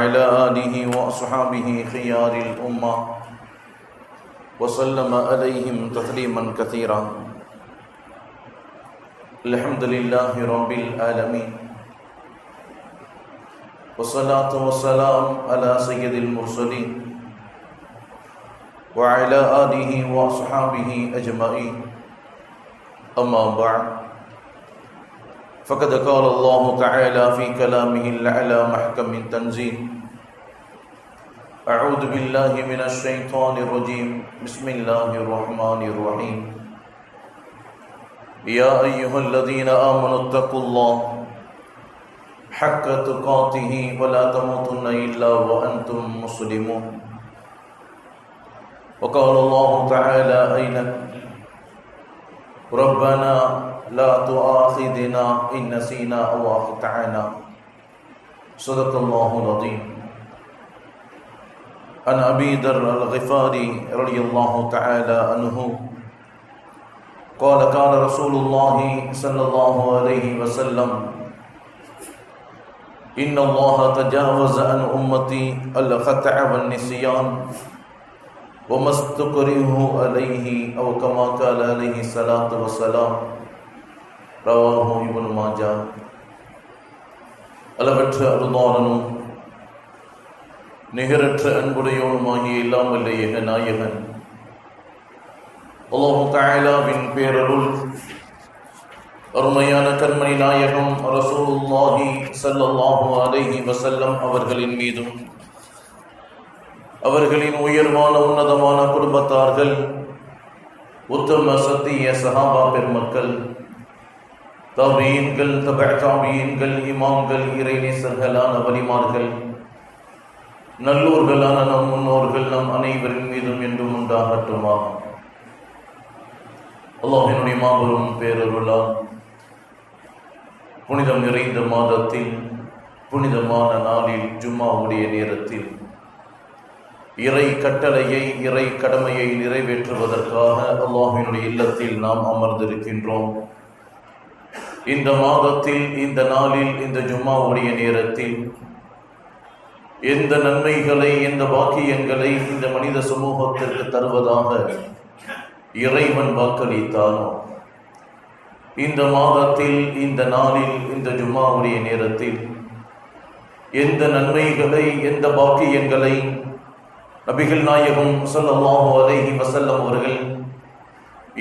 وعلى آله وأصحابه خيار الأمة وسلم عليهم تسليما كثيرا. الحمد لله رب العالمين والصلاة والسلام على سيد المرسلين وعلى آله وأصحابه أجمعين. أما بعد، فقد قال الله تعالى في كلامه الأعلى محكم التنزيل: أعوذ بالله من الشيطان الرجيم، بسم الله الرحمن الرحيم. يا أيها الذين آمنوا اتقوا الله حق تقاته ولا تموتن إلا وأنتم مسلمون. وقال الله تعالى أيضا: ربنا لا تؤاخذنا إن نسينا أو أخطأنا. صدق الله العظيم. عن أبي ذر الغفاري رضي الله تعالى عنه قال: قال رسول الله صلى الله عليه وسلم: إن الله تجاوز عن أمتي الخطأ والنسيان وما استكره عليه أو كما قال عليه الصلاة والسلام. ரவாஹு இப்னு மாஜா. அளவற்ற அருளாளனும் நிகரற்ற அன்புடையோனுமாகிய எல்லாம் வல்ல ஏக நாயகன் அல்லாஹு தஆலாவின் பேரருள் அருமையான கண்மணி நாயகம் ரசூலுல்லாஹி ஸல்லல்லாஹு அலைஹி வஸல்லம் அவர்களின் மீதும் அவர்களின் உயர்வான உன்னதமான குடும்பத்தார்கள், உத்தம சத்திய சஹாபா பெருமக்கள், தாபீன்கள், தபஅ தாபீன்கள், இமாம்கள், இறைநேசர்களான வலிமார்கள், நல்லோர்களான நம் முன்னோர்கள் நம் அனைவரின் மீதும் என்றும் உண்டாகட்டுமாக. அல்லாஹ்வினுடைய மாபெரும் பேரருளால் புனிதம் நிறைந்த மாதத்தில் புனிதமான நாளில் ஜும்மாவுடைய நேரத்தில் இறை கட்டளையை இறை கடமையை நிறைவேற்றுவதற்காக அல்லாஹ்வினுடைய இல்லத்தில் நாம் அமர்ந்திருக்கின்றோம். இந்த மாதத்தில் இந்த நாளில் இந்த ஜும்மாவுடைய நேரத்தில் எந்த நன்மைகளை எந்த பாக்கியங்களை இந்த மனித சமூகத்திற்கு தருவதாக இறைவன் வாக்களித்தானோ, இந்த மாதத்தில் இந்த நாளில் இந்த ஜும்மாவுடைய நேரத்தில் எந்த நன்மைகளை எந்த பாக்கியங்களை நபிகள் நாயகம் ஸல்லல்லாஹு அலைஹி வஸல்லம் அவர்கள்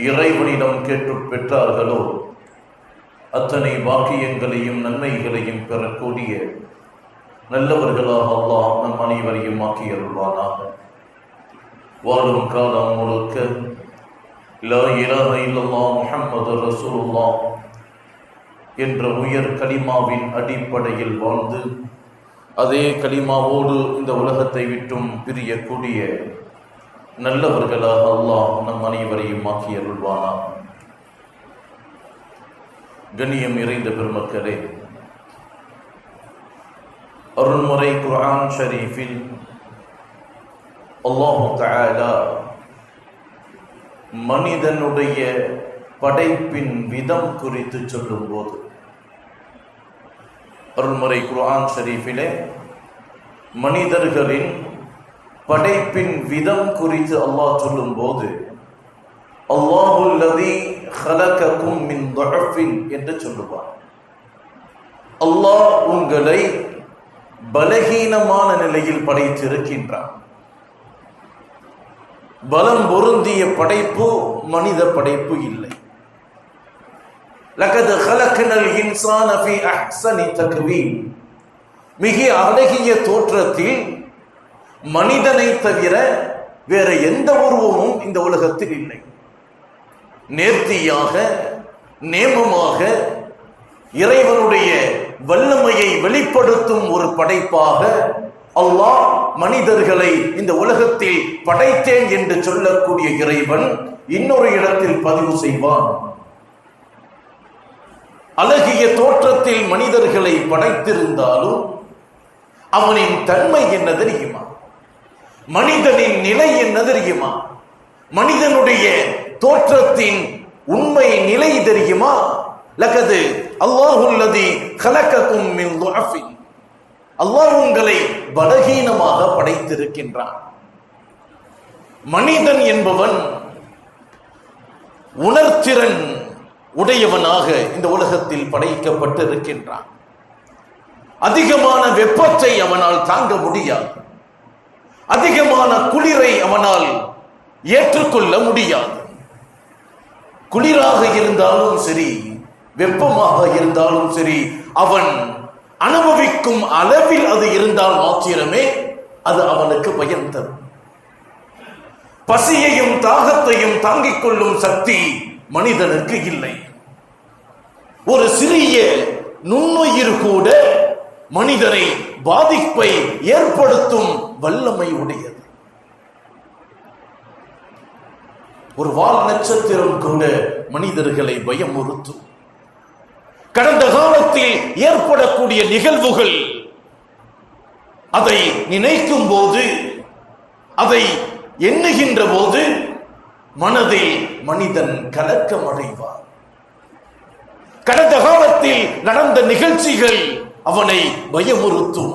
இறைவனிடம் கேட்டு பெற்றார்களோ அத்தனை பாக்கியங்களையும் நன்மைகளையும் பெறக்கூடிய நல்லவர்களாக அல்லாஹ் நம் அனைவரையும் ஆக்கி அருள்வானாக. வாழும் காலம் முழுக்க லா இலாஹ இல்லல்லாஹ் முஹம்மது ரசூலுல்லாஹ் என்ற உயர் கலிமாவின் அடிப்படையில் வாழ்ந்து அதே கலிமாவோடு இந்த உலகத்தை விட்டும் பிரியக்கூடிய நல்லவர்களாக அல்லாஹ் நம் அனைவரையும் ஆக்கி அருள்வானாக. கண்ணியம் நிறைந்த பெருமக்களே, அருள்முறை குர்ஆன் ஷரீஃபில் அல்லாஹ் தஆலா மனிதனுடைய படைப்பின் விதம் குறித்து சொல்லும்போது, அருள்முறை குர்ஆன் ஷரீஃபிலே மனிதர்களின் படைப்பின் விதம் குறித்து அல்லாஹ் சொல்லும்போது அல்லாஹுல்லதீ ஹலககும் மின் துஅஃபின் என்று சொல்லுவார். அல்லாஹ் உங்களை பலகீனமான நிலையில் படைத்திருக்கின்றான். பலம் பொருந்திய படைப்பு மனித படைப்பு இல்லை. லகத் ஹலக்னல் இன்சான ஃபீ அஹ்ஸனி தக்வீம், மிக அழகிய தோற்றத்தில் மனிதனை தவிர வேற எந்த உருவமும் இந்த உலகத்தில் இல்லை. நேர்த்தியாக நேமமாக இறைவனுடைய வல்லமையை வெளிப்படுத்தும் ஒரு படைப்பாக அல்லாஹ் மனிதர்களை இந்த உலகத்தில் படைத்தேன் என்று சொல்லக்கூடிய இறைவன் இன்னொரு இடத்தில் பதிவு செய்வான். அழகிய தோற்றத்தில் மனிதர்களை படைத்திருந்தாலும் அவனின் தன்மை என்ன தெரியுமா? மனிதனின் நிலை என்ன தெரியுமா? மனிதனுடைய தோற்றத்தின் உண்மை நிலை தெரியுமா? லகது அல்லாஹுல்லதி கலக்கக்கும் மின் துஅஃபின், அல்லாஹ் உங்களை பலகீனமாக படைத்திருக்கின்றான். மனிதன் என்பவன் உணர்திறன் உடையவனாக இந்த உலகத்தில் படைக்கப்பட்டிருக்கின்றான். அதிகமான வெப்பத்தை அவனால் தாங்க முடியாது. அதிகமான குளிரை அவனால் ஏற்றுக்கொள்ள முடியாது. குளிராக இருந்தாலும் சரி, வெப்பமாக இருந்தாலும் சரி, அவன் அனுபவிக்கும் அளவில் அது இருந்தால் மாத்திரமே அது அவனுக்கு பயன் தரும். பசியையும் தாகத்தையும் தாங்கிக் கொள்ளும் சக்தி மனிதனுக்கு இல்லை. ஒரு சிறிய நுண்ணுயிர் கூட மனிதனை பாதிப்பை ஏற்படுத்தும் வல்லமை உடையது. ஒரு வால் நட்சத்திரம் கூட மனிதர்களை பயமுறுத்தும். கடந்த காலத்தில் ஏற்படக்கூடிய நிகழ்வுகள் அதை நினைக்கும் போது, அதை எண்ணுகின்ற போது மனதில் மனிதன் கலக்கம் அடைவார். கடந்த காலத்தில் நடந்த நிகழ்ச்சிகள் அவனை பயமுறுத்தும்.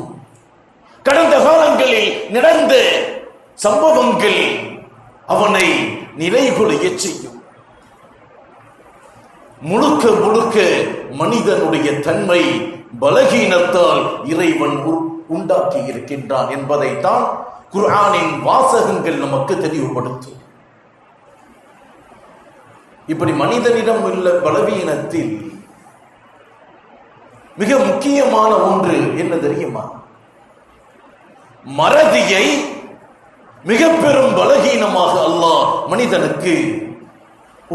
கடந்த காலங்களில் நடந்த சம்பவங்கள் அவனை நிலைகுலைய செய்யும். முழுக்க முழுக்க மனிதனுடைய தன்மை பலகீனத்தால் இறைவன் உண்டாக்கி இருக்கின்றான் என்பதைத்தான் குர்ஆனின் வாசகங்கள் நமக்கு தெளிவுபடுத்தும். இப்படி மனிதனிடம் உள்ள பலவீனத்தில் மிக முக்கியமான ஒன்று என்ன தெரியுமா? மறதியை மிக பெரும் பலகீனமாக அல்லாஹ் மனிதனுக்கு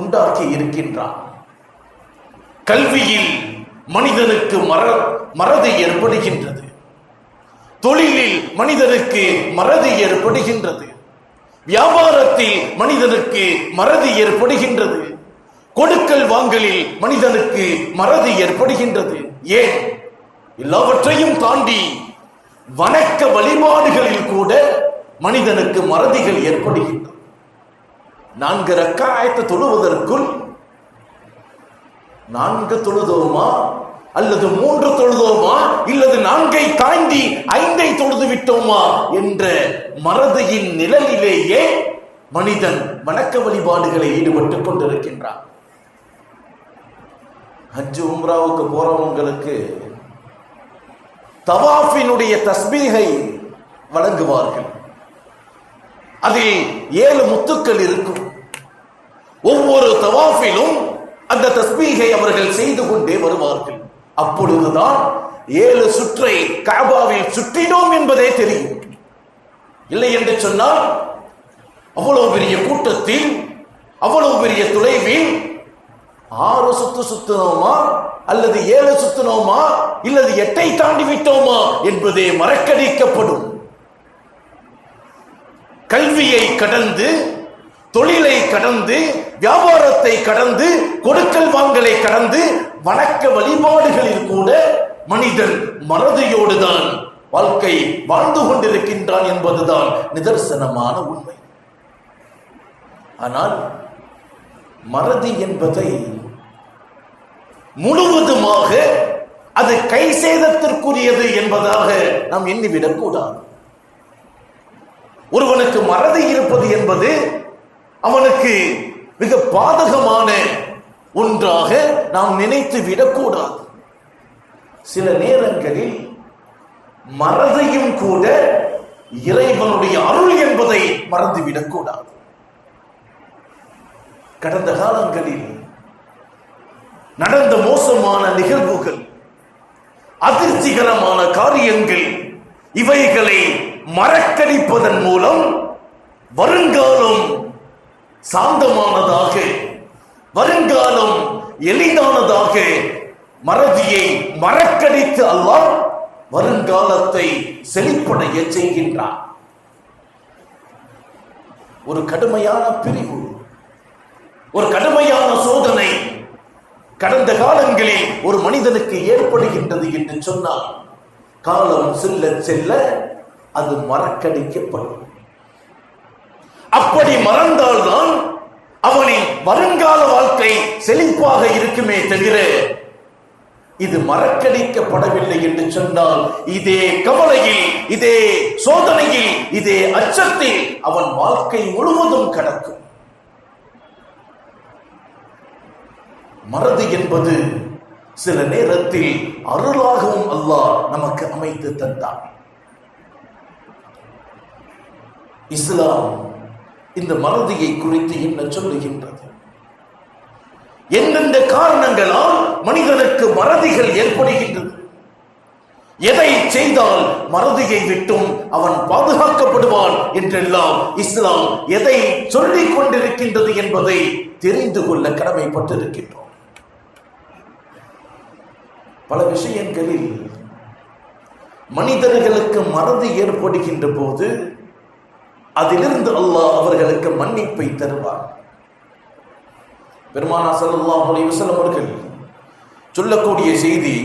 உண்டாக்கி இருக்கின்றான். கல்வியில் மனிதனுக்கு மறதி ஏற்படுகின்றது. தொழிலில் மனிதனுக்கு மறதி ஏற்படுகின்றது. வியாபாரத்தில் மனிதனுக்கு மறதி ஏற்படுகின்றது. கொடுக்கல் வாங்கலில் மனிதனுக்கு மறதி ஏற்படுகின்றது. ஏன்? எல்லாவற்றையும் தாண்டி வணக்க வழிபாடுகளில் கூட மனிதனுக்கு மறதிகள் ஏற்படுகின்றன. 4 ரக்காயத்து தொழுவதற்குள் 4 தொழுதோமா அல்லது 3 தொழுதோமா இல்லது 4ஐ தாண்டி 5ஐ தொழுது விட்டோமா என்ற மறதியின் நிழலிலேயே மனிதன் வணக்க வழிபாடுகளை ஈடுபட்டுக் கொண்டிருக்கின்றான். ஹஜ் உம்ராவுக்கு போறவங்களுக்கு தவாஃபினுடைய தஸ்பீஹை வழங்குவார்கள். அதில் 7 முத்துக்கள் இருக்கும். ஒவ்வொரு தவாஃபிலும் அந்த தஸ்பீஹை அவர்கள் செய்து கொண்டே வருவார்கள். அப்பொழுதுதான் 7 சுற்றை கஅபாவில் சுற்றினோம் என்பதே தெரியும். இல்லை என்று சொன்னால் அவ்வளவு பெரிய கூட்டத்தில், அவ்வளவு பெரிய தொலைவில் 6 சுத்து சுத்தினோமா அல்லது 7 சுத்தினோமா இல்லது 8ஐ தாண்டி விட்டோமா என்பதே மறக்கடிக்கப்படும். கல்வியை கடந்து, தொழிலை கடந்து, வியாபாரத்தை கடந்து, கொடுக்கல் வாங்கலை கடந்து, வணக்க வழிபாடுகளில் கூட மனிதன் மறதியோடுதான் வாழ்க்கை வாழ்ந்து கொண்டிருக்கின்றான் என்பதுதான் நிதர்சனமான உண்மை. ஆனால் மறதி என்பதை முழுவதுமாக அது கை சேதத்திற்குரியது என்பதாக நாம் எண்ணிவிடக் கூடாது. ஒருவனுக்கு மறதி இருப்பது என்பது அவனுக்கு மிக பாதகமான ஒன்றாக நாம் நினைத்து விடக்கூடாது. சில நேரங்களில் மறதியும் கூட இறைவனுடைய அருள் என்பதை மறந்துவிடக்கூடாது. கடந்த காலங்களில் நடந்த மோசமான நிகழ்வுகள், அதிர்ச்சிகரமான காரியங்கள், இவைகளை மறக்கடிப்பதன் மூலம் வருங்காலம் சாந்தமானதாக, வருங்காலம் எளிதானதாக மறதியை மறக்கடித்து அல்லாஹ் வருங்காலத்தை செழிப்படைய செய்கின்றார். ஒரு கடுமையான பிரிவு, ஒரு கடுமையான சோதனை கடந்த காலங்களில் ஒரு மனிதனுக்கு ஏற்படுகின்றது என்று சொன்னால், காலம் செல்ல செல்ல அது மறக்கடிக்கப்படும். அப்படி மறந்தால்தான் அவனின் வருங்கால வாழ்க்கை செழிப்பாக இருக்குமே தவிர இது மறக்கடிக்கப்படவில்லை என்று சொன்னால் இதே கவலையில், இதே சோதனையில், இதே அச்சத்தில் அவன் வாழ்க்கை முழுவதும் கடக்கும். மறதி என்பது சில நேரத்தில் அருளாகவும் அல்லாஹ் நமக்கு அமைத்து தந்தான். இஸ்லாம் இந்த மறதியை குறித்து என்ன சொல்லுகின்றது? எந்தெந்த காரணங்களால் மனிதனுக்கு மறதிகள் ஏற்படுகின்றது? எதை செய்தால் மறதியை விட்டும் அவன் பாதுகாக்கப்படுவான் என்றெல்லாம் இஸ்லாம் எதை சொல்லிக் கொண்டிருக்கின்றது என்பதை தெரிந்து கொள்ள கடமைப்பட்டிருக்கின்றோம். பல விஷயங்களில் மனிதர்களுக்கு மறதி ஏற்படுகின்ற போது அதிலிருந்து அல்லாஹ் அவர்களுக்கு மன்னிப்பை தருவார். பெருமானார் ஸல்லல்லாஹு அலைஹி வஸல்லம் அவர்கள் சொல்லக்கூடிய செய்தி,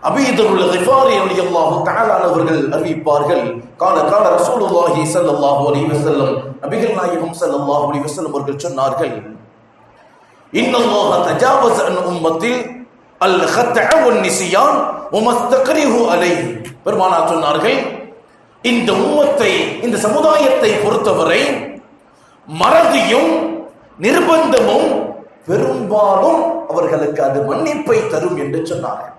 அபீ தர்ருல் கிஃபாரி ரலியல்லாஹு தஆலா அவர்கள் அறிவிப்பார்கள், கால ரசூலுல்லாஹி ஸல்லல்லாஹு அலைஹி வஸல்லம், நபிகள் நாயகம் ஸல்லல்லாஹு அலைஹி வஸல்லம் அவர்கள் சொன்னார்கள், இன்னல்லாஹ தஜாவஸ அன் உம்மத்தில் அல் கத்அ வன் நிஸ்யான் வ மஸ்தக்ரிஹு அலைஹி. பெருமானார் சொன்னார்கள், இந்த உம்மத்தை, இந்த சமுதாயத்தை பொறுத்தவரை மறதியும் நிர்பந்தமும் பெரும்பாலும் அவர்களுக்கு அது மன்னிப்பை தரும் என்று சொன்னார்கள்.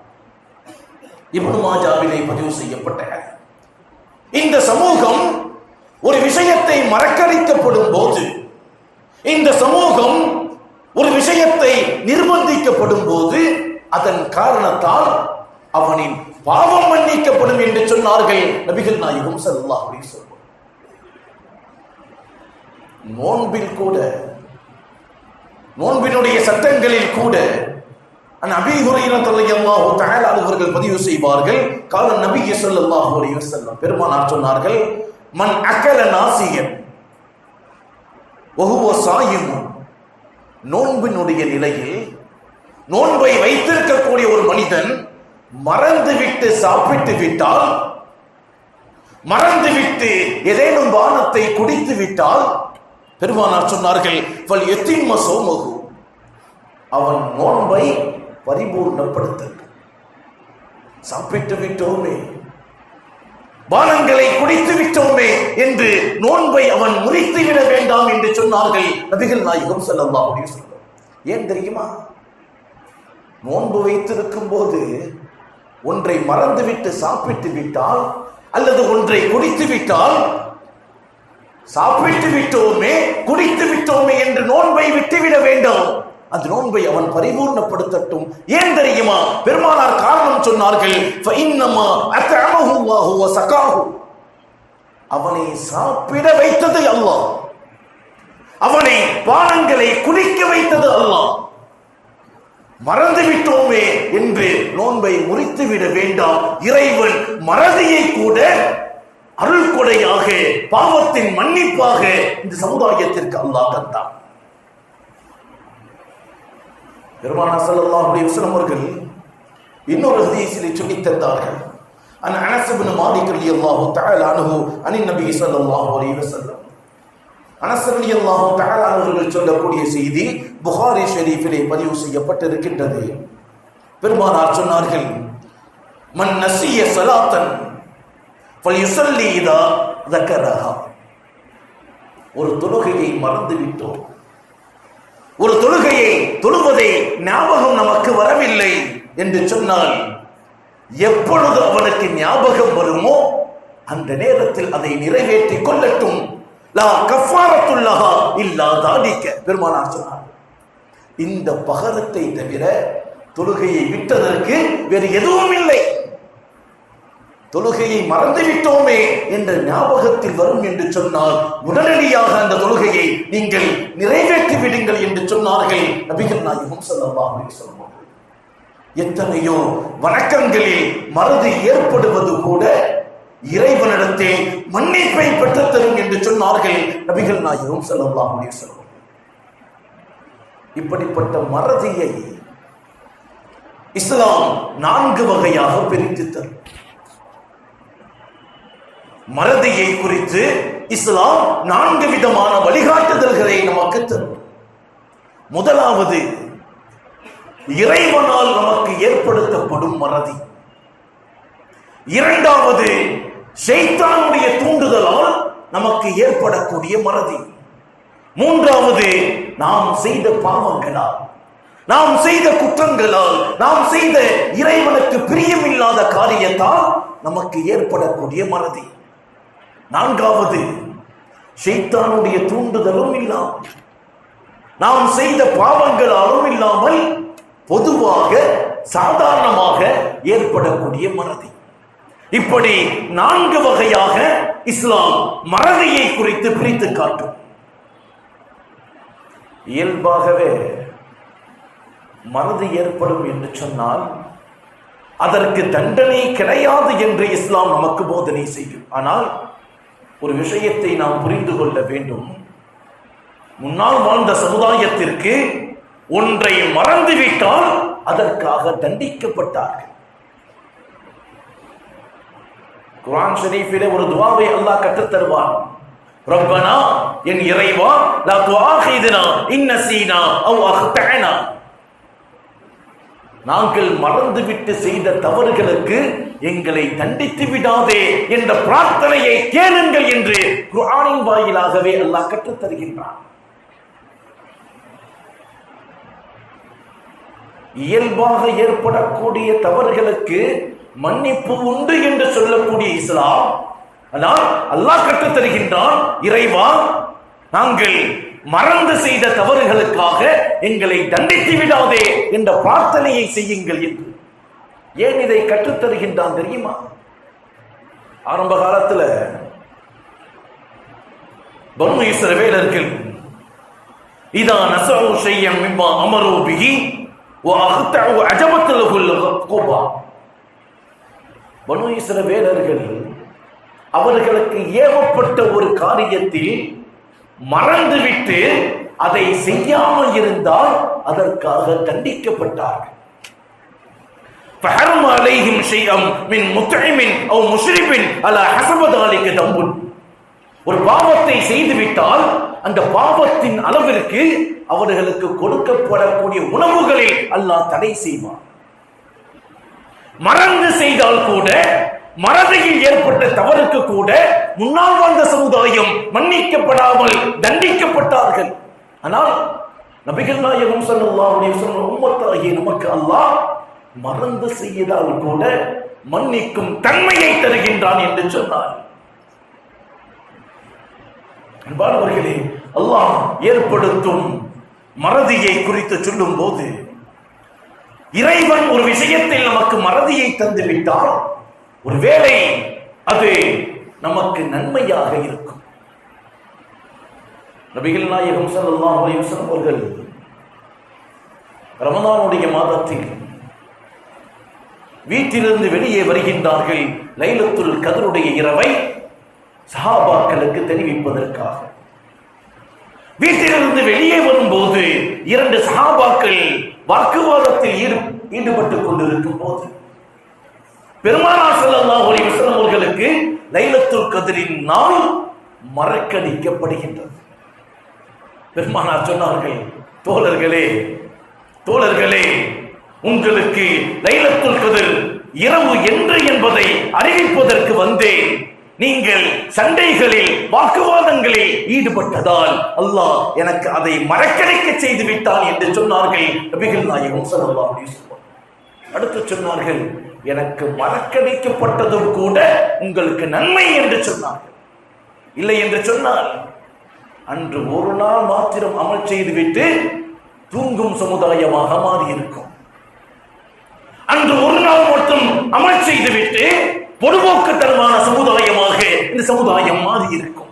இப்னு மாஜாவிலே பதிவு செய்யப்பட்ட இந்த சமூகம் ஒரு விஷயத்தை மறக்கடிக்கப்படும் போது, இந்த சமூகம் ஒரு விஷயத்தை நிர்பந்திக்கப்படும் போது அதன் காரணத்தால் அவனின் பாவம் மன்னிக்கப்படும் என்று சொன்னார்கள் நபிகள் நாயகம் ஸல்லல்லாஹு அலைஹி வஸல்லம். நோன்பில் கூட, நோன்பினுடைய சட்டங்களில் கூட அபீ ஹுரைரா ரலியல்லாஹு தஆலா அவர்கள் பதிவு செய்வார்கள், கால நபி ஸல்லல்லாஹு அலைஹி வஸல்லம், பெருமானார் சொன்னார்கள், மன் அகல நாசியன் வஹுவ ஸாயிம், நோன்பினுடைய நிலையில் நோன்பை வைத்திருக்கக்கூடிய ஒரு மனிதன் மறந்துவிட்டு சாப்பிட்டு விட்டால், மறந்துவிட்டு ஏதேனும் பானத்தை குடித்து விட்டால், பெருமானார் சொன்னார்கள், ஃபல் யத்திம்ம ஸௌமஹு, அவன் நோன்பை பரிபூர்ணப்படுத்தட்டும். சாப்பிட்டு விட்டோமே, பானங்களை குடித்து விட்டோமே என்று நோன்பை அவன் முறித்து விட வேண்டாம் என்று சொன்னார்கள் நபிகள் நாயகம் ஸல்லல்லாஹு அலைஹி வஸல்லம். ஏன் தெரியுமா? நோன்பு வைத்திருக்கும் போது ஒன்றை மறந்துவிட்டு சாப்பிட்டு விட்டால் அல்லது ஒன்றை குடித்து விட்டால், சாப்பிட்டு விட்டோமே குடித்து விட்டோமே என்று நோன்பை விட்டுவிட வேண்டாம், அந்த நோன்பை அவன் பரிபூர்ணப்படுத்தட்டும். ஏன் தெரியுமா? பெருமானார் காரணம் சொன்னார்கள், ஃபஇன்னமா அத்அமஹு அல்லாஹு வ ஸகாஹு, அவனை சாப்பிட வைத்தது அல்லாஹ், அவனை பானங்களை குடிக்க வைத்தது அல்லாஹ். மறந்து விட்டோமே என்று நோன்பை முறித்து விட வேண்டாம். இறைவன் மறதியை கூட அருள் கொடையாக, பாவத்தின் மன்னிப்பாக இந்த சமுதாயத்திற்கு அல்லாஹ் தந்தான். பெருமானார் ஸல்லல்லாஹு அலைஹி வஸல்லம் அவர்கள் இன்னொரு ஹதீஸிலே சொல்லித் தந்தார்கள், அனஸ் இப்னு மாலிக் ரலியல்லாஹு தஆலா அன்ஹு அனின் நபி ஸல்லல்லாஹு அலைஹி வஸல்லம், அனஸ் ரலியல்லாஹு தஆலா அவர்கள் சொல்லக்கூடிய செய்தி புகாரி ஷரீஃபிலே பதிவு செய்யப்பட்டிருக்கின்றது. பெருமானார் சொன்னார்கள், மன் நஸிய ஸலாத்தன் ஃபல்யுஸல்லி இதா ذكرஹா, ஒரு தொழுகையை மறந்து விட்டோம், ஒரு தொழுகையை தொழுவதை ஞாபகம் நமக்கு வரவில்லை என்று சொன்னால், எப்பொழுது அவனுக்கு ஞாபகம் வருமோ அந்த நேரத்தில் அதை நிறைவேற்றிக் கொள்ளட்டும். லா கஃபாரத்துல்லஹா இல்லா தாலிக, பெருமானார் சொன்னார், இந்த பகரத்தை தவிர தொழுகையை விட்டதற்கு வேறு எதுவும் இல்லை. தொழுகையை மறந்துவிட்டோமே என்ற ஞாபகத்தில் வரும் என்று சொன்னால் உடனடியாக அந்த தொழுகையை நீங்கள் நிறைவேற்றி விடுங்கள் என்று சொன்னார்கள் நபிகள் நாயகம் ஸல்லல்லாஹு அலைஹி வஸல்லம். எத்தனையோ வணக்கங்களில் மறதி ஏற்படுவது கூட இறைவனிடத்தில் மன்னிப்பை பெற்றுத் தரும் என்று சொன்னார்கள் நபிகள் நாயகம் ஸல்லல்லாஹு அலைஹி வஸல்லம். இப்படிப்பட்ட மறதியை இஸ்லாம் 4 வகையாக பிரித்து தரும். மறதியை குறித்து இஸ்லாம் 4 விதமான வழிகாட்டுதல்களை நமக்கு தரும். முதலாவது, இறைவனால் நமக்கு ஏற்படுத்தப்படும் மறதி. இரண்டாவது, ஷைத்தானுடைய தூண்டுதலால் நமக்கு ஏற்படக்கூடிய மறதி. மூன்றாவது, நாம் செய்த பாவங்களால், நாம் செய்த குற்றங்களால், நாம் செய்த இறைவனுக்கு பிரியமில்லாத காரியத்தால் நமக்கு ஏற்படக்கூடிய மறதி. நான்காவது, ஷைத்தானுடைய தூண்டுதலும் இல்லாமல், நாம் செய்த பாவங்களாலும் இல்லாமல் பொதுவாக சாதாரணமாக ஏற்படக்கூடிய மறதி. இப்படி 4 வகையாக இஸ்லாம் மறதியை குறித்து பிரித்து காட்டும். இயல்பாகவே மறதி ஏற்படும் என்று சொன்னால் அதற்கு தண்டனை கிடையாது என்று இஸ்லாம் நமக்கு போதனை செய்யும். ஆனால் ஒரு விஷயத்தை நாம் புரிந்து கொள்ள வேண்டும். முன்னால் வாழ்ந்த சமுதாயத்திற்கு ஒன்றை மறந்துவிட்டால் அதற்காக தண்டிக்கப்பட்டார்கள். குர்ஆன் ஷரீஃபிலே ஒரு துஆவை அல்லாஹ் கற்றுத் தருவான். ரப்பனா, என் இறைவா, லா துஆஹிதுனா இன் நஸீனா அவ் அக்தஅனா, நாங்கள் மறந்துவிட்டு செய்த தவறுகளுக்கு எங்களை தண்டித்து விடாதே என்ற பிரார்த்தனையை கேளுங்கள் என்று குர்ஆனின் வாயிலாகவே அல்லாஹ் கற்றுத் தருகின்றான். இயல்பாக ஏற்படக்கூடிய தவறுகளுக்கு மன்னிப்பு உண்டு என்று சொல்லக்கூடிய இஸ்லாம், ஆனால் அல்லாஹ் கற்றுத் தருகின்றான், இறைவா, நாங்கள் மறந்து செய்த தவறுகளுக்காக எங்களை தண்டித்து விடாதே என்ற பிரார்த்தனையை செய்யுங்கள் என்று. ஏன் இதை கற்றுத் தருகின்றான் தெரியுமா? ஆரம்ப காலத்துல பனு இஸ்ரவேலர்கள் இதா நஸஉ ஷையன் மிம்மா அமரு பிஹி வ அக்தஉ அஜபத் லஹுல் குபா, பனு இஸ்ரவேலர்கள் அவர்களுக்கு ஏவப்பட்ட ஒரு காரியத்தில் மறந்துவிட்டு அதை செய்யாமல் இருந்தால் அதற்காக தண்டிக்கப்பட்டார்கள். فحرم عليهم شيئا من مطعم او مشرب على حسب ذلك ذنب. ஒரு பாவத்தை செய்துவிட்டால் அந்த பாவத்தின் அளவிற்கு அவர்களுக்கு கொடுக்கப்படக்கூடிய உணவுகளில் அல்லாஹ் தடை செய்வான். மறந்து செய்தால் கூட, மறதியில் ஏற்பட்ட தவறுக்கு கூட முன்னால் வாழ்ந்த சமுதாயம் மன்னிக்கப்படாமல் தண்டிக்கப்பட்டார்கள். ஆனால் நபிகள் நாயகம் ஸல்லல்லாஹு அலைஹி வஸல்லம் உம்மத்தாகிய நமக்கு அல்லாஹ் மறந்து செய்தால் கூட மன்னிக்கும் தன்மையை தருகின்றான் என்று சொன்னார். அன்பானவர்களே, அல்லாஹ் ஏற்படுத்தும் மறதியை குறித்து சொல்லும் போது, இறைவன் ஒரு விஷயத்தில் நமக்கு மறதியை தந்துவிட்டால் ஒருவேளை அது நமக்கு நன்மையாக இருக்கும். நபிகள் நாயகம் ஸல்லல்லாஹு அலைஹி வஸல்லம் அவர்கள் ரமலானுடைய மாதத்தில் வீட்டிலிருந்து வெளியே வருகின்றார்கள். லைலத்துல் கத்ருடைய இரவை சஹாபாக்களுக்கு தெரிவிப்பதற்காக வீட்டிலிருந்து வெளியே வரும்போது 2 சஹாபாக்கள் வாக்குவாதத்தில் ஈடுபட்டுக் கொண்டிருக்கும் போது பெருமானார் ஸல்லல்லாஹு அலைஹி வஸல்லம் அவர்களுக்கு லைலத்துல் கத்ரின் நாள் மறக்கடிக்கப்படுகின்றது. பெருமானார் சொன்னார்கள், தோழர்களே, உங்களுக்கு லைலத்துல் கத்ர் இரவு என்று என்பதை அறிவிப்பதற்கு வந்தேன். நீங்கள் சண்டைகளில், வாக்குவாதங்களில் ஈடுபட்டதால் அல்லாஹ் எனக்கு அதை மறக்கடிக்க செய்து விட்டான் என்று சொன்னார்கள் நபிகள் நாயகம் ஸல்லல்லாஹு அலைஹி வஸல்லம். அடுத்து சொன்னார்கள், எனக்கு மறக்கடிக்கப்பட்டதும் கூட உங்களுக்கு நன்மை என்று சொன்னார்கள். இல்லை என்று சொன்னால் அன்று ஒரு நாள் மாத்திரம் அமல் செய்துவிட்டு தூங்கும் சமுதாயமாக மாறி இருக்கும். அன்று ஒரு நாள் மட்டும் அமல் செய்துவிட்டு பொதுபோக்குத்தனமான சமுதாயமாக இந்த சமுதாயம் மாறி இருக்கும்.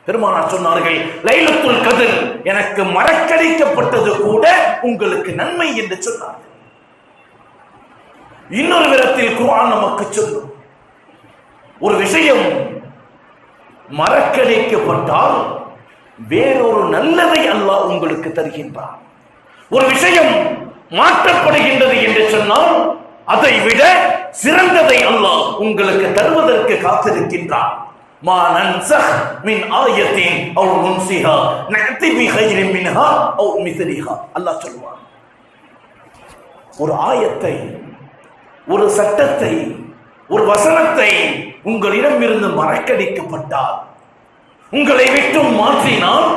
பெருமானார் சொன்னார்கள், லைலத்துல் கத்ர் எனக்கு மறக்கடிக்கப்பட்டது கூட உங்களுக்கு நன்மை என்று சொன்னார்கள். இன்னொரு விதத்தில் குர்ஆன் நமக்கு சொல்லும், ஒரு விஷயம் மறக்கடிக்கப்பட்டால் வேறொரு நல்லதை அல்லாஹ் உங்களுக்கு தருகின்றான். ஒரு விஷயம் மாற்றப்படுகின்றது என்று சொன்னால் அதை விட சிறந்ததை அல்லாஹ் உங்களுக்கு தருவதற்கு காத்திருக்கின்றான். மா நன்ஸஹ் மின் ஆயத்தின் அவ் நுன்ஸிஹா நஅதி பி கைரின் மின்ஹா அவ் மிஸ்லிஹா, அல்லாஹ் சொல்வான். ஒரு ஆயத்தை, ஒரு சட்டத்தை, ஒரு வசனத்தை உங்களிடம் இருந்து மறக்கடிக்கப்பட்டால், உங்களை விட்டு மாற்றினால்,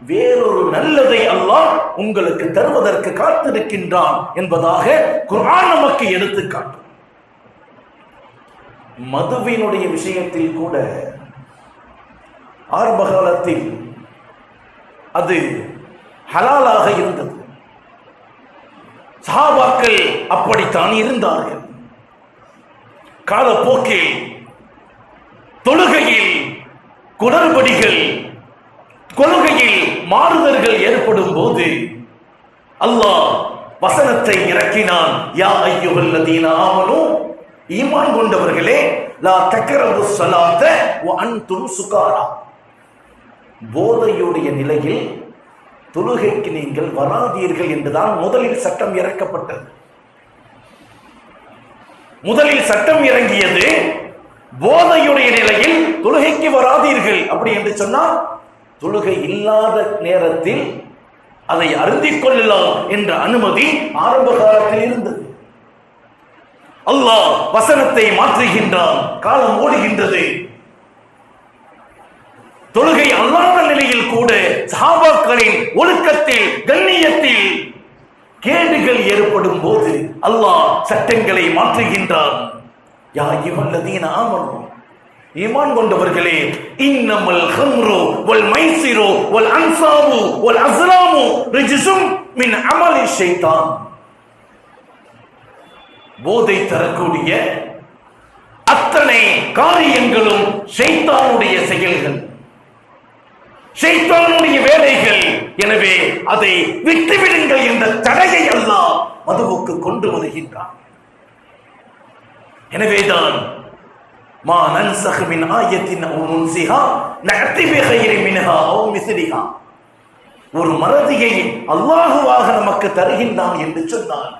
வேறொரு நல்லதை அல்லாஹ் உங்களுக்கு தருவதற்கு காத்திருக்கின்றான் என்பதாக குர்ஆன் நமக்கு எடுத்துக்காட்டும். மதுவினுடைய விஷயத்தில் கூட ஆரம்ப காலத்தில் அது ஹலாலாக இருந்தது. சஹாபாக்கள் அப்படித்தான் இருந்தார்கள். காலப்போக்கில் தொழுகையில் குளறுபடிகள், கொள்கையில் மாறுதல்கள் ஏற்படும் போது அல்லாஹ் வசனத்தை இறக்கினான். யா அய்யுஹல்லதீன ஆமனூ, ஈமான் கொண்டவர்களே, லா தக்ரபுஸ் ஸலாத்த வ அன்தும் சுகாரா, போதையுடைய நிலையில் தொழுகைக்கு நீங்கள் வராதீர்கள் என்றுதான் முதலில் சட்டம் இறக்கப்பட்டது. முதலில் சட்டம் இறங்கியது போதையுடைய நிலையில் தொழுகைக்கு வராதீர்கள். அப்படி என்று சொன்னால் தொழுகை இல்லாத நேரத்தில் அதை அருந்திக் கொள்ளலாம் என்ற அனுமதி ஆரம்ப காலத்தில் இருந்தது. அல்லாஹ் வசனத்தை மாற்றுகின்றான். காலம் ஓடுகின்றது. தொழுகை அல்லாத நிலையில் கூட சஹாபாக்களின் ஒழுக்கத்தில், கண்ணியத்தில் கேடுகள் ஏற்படும் போது அல்லாஹ் சட்டங்களை மாற்றுகின்றான். யா அய்யுஹல்லதீன ஆமனூ, ஈமான் கொண்டவர்களே, இன்னமல் ஹம்ரு வல் மைசிரு வல் அன்சாபு வல் அஸ்லாமு ரிஜ்சும் மின் அமலி ஷைத்தான், போதை தரக்கூடிய அத்தனை காரியங்களும் ஷைத்தானுடைய செயல்கள், ஷைத்தானுடைய வேலைகள். எனவே அதை விட்டுவிடுங்கள் என்ற தடையை அல்லாஹ் மதுவுக்கு கொண்டு வருகின்றான். எனவேதான் மா நன்சஹ் மின் ஆயத்தின் அவ் நுன்சிஹா நஅதி பிகைரி மின்ஹா அவ் மிஸ்லிஹா, ஒரு மறதியை அல்லாஹுவாக நமக்கு தருகின்றான் என்று சொன்னால்,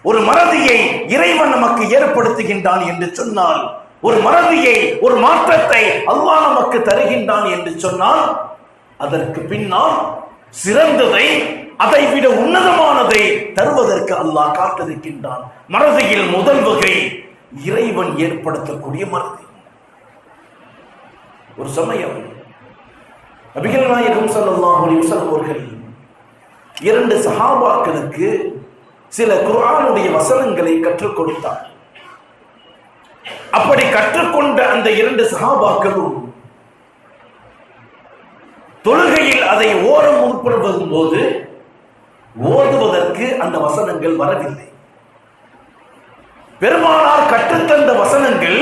ஒரு மறதியை இறைவன் நமக்கு ஏற்படுத்துகின்றான் என்று சொன்னால், ஒரு மறதியை, ஒரு மாற்றத்தை அல்லாஹ் நமக்கு தருகின்றான் என்று சொன்னால், அதற்கு பின்னால் சிறந்ததை, அதை விட உன்னதமானதை தருவதற்கு அல்லாஹ் காத்திருக்கின்றான். மறதியில் முதல் வகை இறைவன் ஏற்படுத்தக்கூடிய மறதி. ஒரு சமயம் நபிகள் நாயகம் ஸல்லல்லாஹு அலைஹி வஸல்லம் அவர்கள் 2 சஹாபாக்களுக்கு சில குர்ஆனுடைய வசனங்களை கற்றுக் கொடுத்தார். அப்படி கற்றுக்கொண்ட அந்த 2 சஹாபாக்களும் தொழுகையில் அதை ஓர முற்படுவதும் போது ஓதுவதற்கு அந்த வசனங்கள் வரவில்லை. பெருமானார் கற்றுத்தந்த வசனங்கள்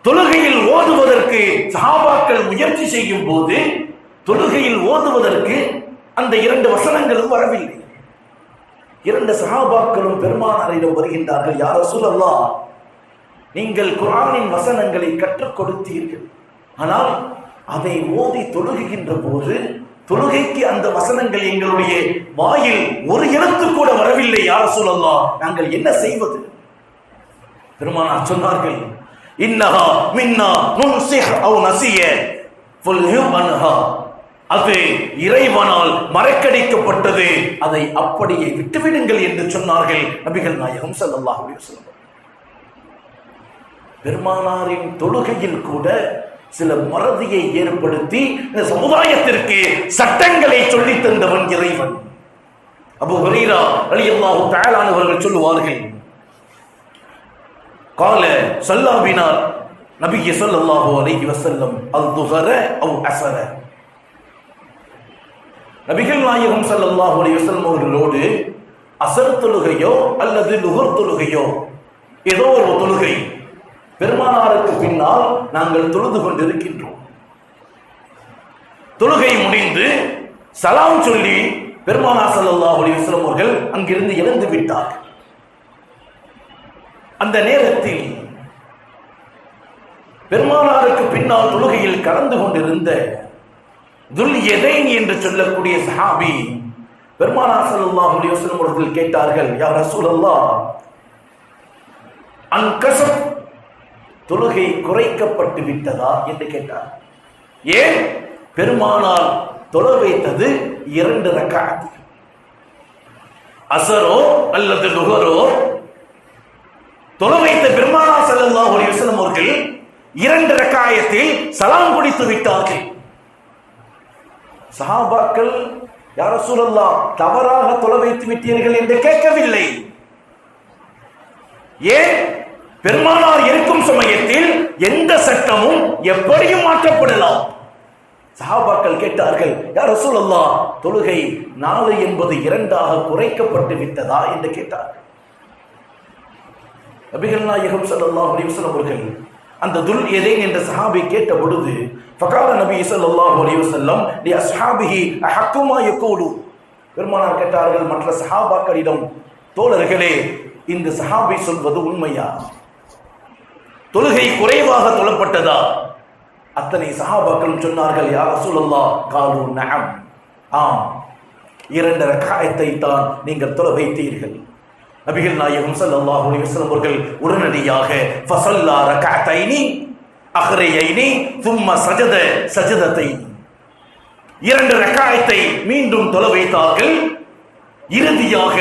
தொழுகையில் ஓதுவதற்கு சஹாபாக்கள் முயற்சி செய்யும் போது தொழுகையில் ஓதுவதற்கு அந்த 2 வசனங்களும் வரவில்லை. 2 சஹாபாக்களும் பெருமானாரிடம் வருகின்றார்கள். யா ரசூலல்லாஹ், நீங்கள் குர்ஆனின் வசனங்களை கற்றுக் கொடுத்தீர்கள், ஆனால் அதை ஓதி தொழுகின்ற போது தொழுகைக்கு அந்த வசனங்கள் எங்களுடைய வாயில் ஒரு எழுத்து கூட வரவில்லை. யா ரசூலல்லாஹ், நாங்கள் என்ன செய்வது? பெருமானார் சொன்னார்கள், இன்னஹா மின்னா நுன்சிஹ் அவ் நசிய ஃபல்ஹும் அன்ஹா, அது இறைவனால் மறக்கடிக்கப்பட்டது, அதை அப்படியே விட்டுவிடுங்கள் என்று சொன்னார்கள் நபிகள் நாயகம் ஸல்லல்லாஹு அலைஹி வஸல்லம். பெருமானாரின் தொழுகையில் கூட சில மறதியை ஏற்படுத்தி இந்த சமுதாயத்திற்கு சட்டங்களை சொல்லித் தந்தவன் இறைவன். அபூ ஹுரைரா ரலியல்லாஹு தஆலா அவர்கள் சொல்லுவார்கள், قال صلى بنا நபி ஸல்லல்லாஹு அலைஹி வஸல்லம் அல்-துஹர அவ் அஸர, நபிகள் நாயகம் ஸல்லல்லாஹு அலைஹி வஸல்லம் அவர்களோடு அஸர் தொழுகையோ அல்லது லுஹர் தொழுகையோ ஏதோ ஒரு தொழுகை பெருமானாருக்கு பின்னால் நாங்கள் தொழுது கொண்டிருக்கின்றோம். தொழுகை முடிந்து சலாம் சொல்லி பெருமானார் ஸல்லல்லாஹு அலைஹி வஸல்லம் அவர்கள் அங்கிருந்து எழுந்து விட்டார்கள். அந்த நேரத்தில் பெருமானாருக்கு பின்னால் தொழுகையில் கலந்து கொண்டிருந்த துல் யதைன் என்று சொல்லக்கூடிய சஹாபி பெருமானார் ஸல்லல்லாஹு அலைஹி வஸல்லம் அவர்கள் கேட்டார்கள், யா ரசூலல்லாஹ், அன்கஸப், தொழுகை குறைக்கப்பட்டு விட்டதா என்று கேட்டார். ஏன்? பெருமானார் தொழ வைத்தது 2 ரக்அத். அசரோ அல்லது லுஹரோ தொழ வைத்த பெருமானார் ஸல்லல்லாஹு அலைஹி வஸல்லம் அவர்கள் 2 ரக்காயத்தில் சலாம் கொடுத்து விட்டார்கள். சஹாபாக்கள் யா ரசூலல்லாஹ் தவறாக தொழ வைத்து விட்டீர்கள் என்று கேட்கவில்லை. ஏன்? பெருமானார் இருக்கும் சமயத்தில் எந்த சட்டமும் எப்படியும் மாற்றப்படலாம். சஹாபாக்கள் கேட்டார்கள், யா ரசூலல்லாஹ் தொழுகை 4 என்பது 2ஆக குறைக்கப்பட்டு விட்டதா என்று கேட்டார்கள். நபிகள் நாயகம் ஸல்லல்லாஹு அலைஹி வஸல்லம் அவர்கள் அந்த துல் எதைன் என்ற சஹாபி கேட்ட பொழுது ஃபகால நபி ஸல்லல்லாஹு அலைஹி வஸல்லம் லி அஸ்ஹாபிஹி அஹக்குமா யகூலு, பெருமானார் கேட்டார்கள் மற்ற சஹாபாக்களிடம், தோழர்களே இந்த சஹாபி சொல்வது உண்மையா? தொழுகை குறைவாக தொழப்பட்டதா? அத்தனை சஹாபாக்களும் சொன்னார்கள், யா ரசூலல்லாஹ் காலு நஅம், ஆம் 2 ரக்காயத்தை தான் நீங்கள் தொழ வைத்தீர்கள். நபிகள் நாயகம் ஸல்லல்லாஹு அலைஹி வஸல்லம் அவர்கள் உடனடியாக ஃபஸல்லா ரக்அத்தைனி அக்ரையைனி ثم சஜத சஜதத்தைன், 2 ரக்காயத்தை மீண்டும் தொழ வைத்தார்கள். இறுதியாக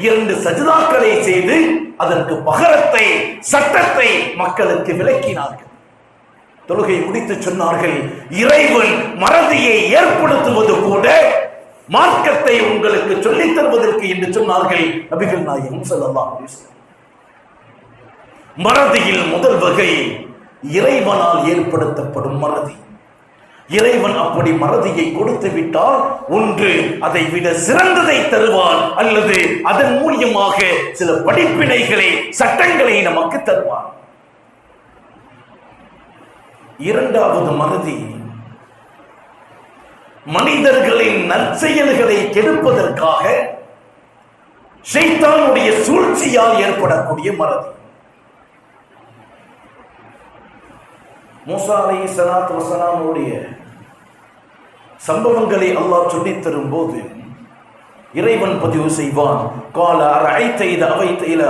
2 சஜதாக்களை செய்து அதற்கு பகரத்தை சட்டத்தை மக்களுக்கு விளக்கினார்கள். தொழுகை முடித்து சொன்னார்கள், இறைவன் மறதியை ஏற்படுத்துவது கூட மார்க்கத்தை உங்களுக்கு சொல்லித் தருவதற்கு என்று சொன்னார்கள் நபிகள் நாயகம் ஸல்லல்லாஹு அலைஹி வஸல்லம். மறதியில் முதல் வகை இறைவனால் ஏற்படுத்தப்படும் மறதி. இறைவன் அப்படி மறதியை கொடுத்து விட்டால் ஒன்று அதை விட சிறந்ததை தருவான், அல்லது அதன் மூலியமாக சில படிப்பினைகளை சட்டங்களை நமக்கு தருவான். 2வது மறதி மனிதர்களின் நற்செயல்களை கெடுப்பதற்காக ஷைத்தானுடைய சூழ்ச்சியால் ஏற்படக்கூடிய மறதி. மூசா அலைஹிஸ்ஸலாத்து வஸலாமுடைய சம்பவங்களை அல்லாஹ் சொல்லித் தரும் போது இறைவன் பதிவு செய்வான், கால அரஐத இத அவைத இல